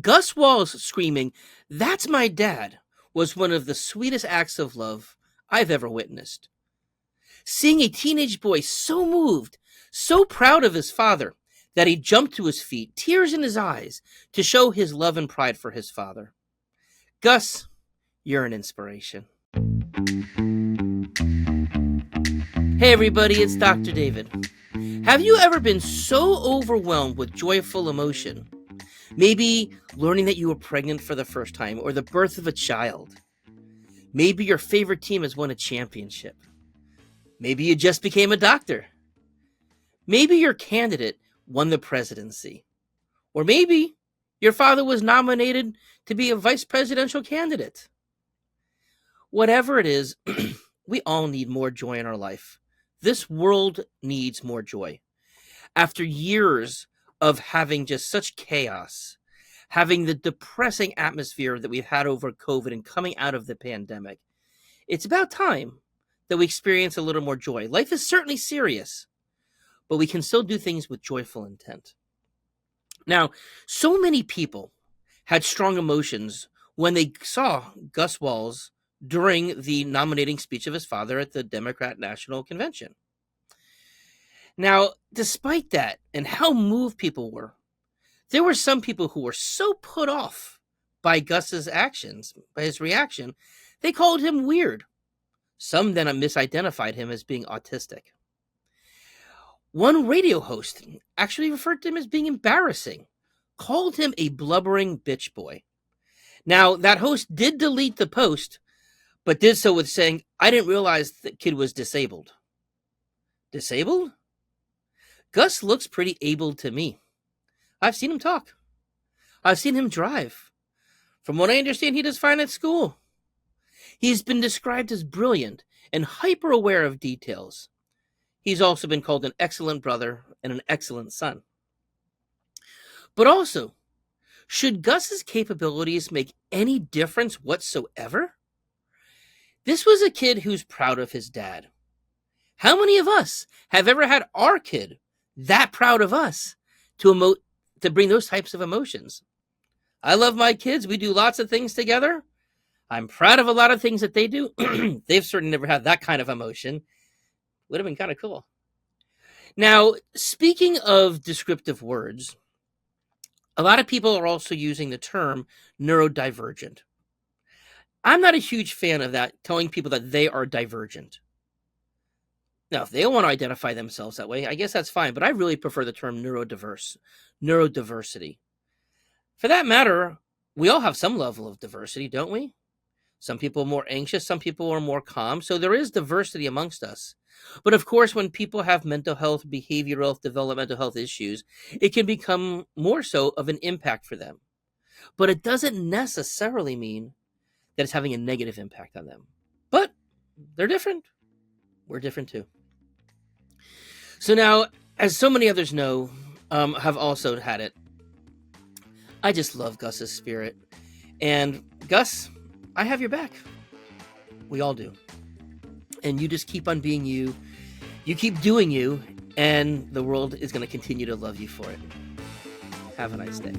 Gus Walz screaming, "That's my dad," was one of the sweetest acts of love I've ever witnessed. Seeing a teenage boy so moved, so proud of his father, that he jumped to his feet, tears in his eyes, to show his love and pride for his father. Gus, you're an inspiration. Hey everybody, it's Dr. David. Have you ever been so overwhelmed with joyful emotion? Maybe learning that you were pregnant for the first time, or the birth of a child. Maybe your favorite team has won a championship. Maybe you just became a doctor. Maybe your candidate won the presidency. Or maybe your father was nominated to be a vice presidential candidate. Whatever it is, we all need more joy in our life. This world needs more joy. After years of having just such chaos, having the depressing atmosphere that we've had over COVID and coming out of the pandemic, it's about time that we experience a little more joy. Life is certainly serious, but we can still do things with joyful intent. Now, so many people had strong emotions when they saw Gus Walz during the nominating speech of his father at the Democrat National Convention. Now, despite that and how moved people were, there were some people who were so put off by Gus's actions, by his reaction, they called him weird. Some then misidentified him as being autistic. One radio host actually referred to him as being embarrassing, called him a blubbering bitch boy. Now, that host did delete the post, but did so with saying, "I didn't realize the kid was disabled." Disabled? Gus looks pretty able to me. I've seen him talk. I've seen him drive. From what I understand, he does fine at school. He's been described as brilliant and hyper-aware of details. He's also been called an excellent brother and an excellent son. But also, should Gus's capabilities make any difference whatsoever? This was a kid who's proud of his dad. How many of us have ever had our kid that proud of us to bring those types of emotions? I love my kids. We do lots of things together. I'm proud of a lot of things that they do. They've certainly never had that kind of emotion. Would have been kind of cool. Now, speaking of descriptive words, a lot of people are also using the term neurodivergent. I'm not a huge fan of that, telling people that they are divergent. Now, if they don't want to identify themselves that way, I guess that's fine, but I really prefer the term neurodiversity. For that matter, we all have some level of diversity, don't we? Some people are more anxious, some people are more calm, so there is diversity amongst us. But of course, when people have mental health, behavioral health, developmental health issues, it can become more so of an impact for them. But it doesn't necessarily mean that it's having a negative impact on them. But they're different. We're different too. So now, as so many others know, have also had it, I just love Gus's spirit. And Gus, I have your back. We all do. And you just keep on being you. You keep doing you, and the world is going to continue to love you for it. Have a nice day.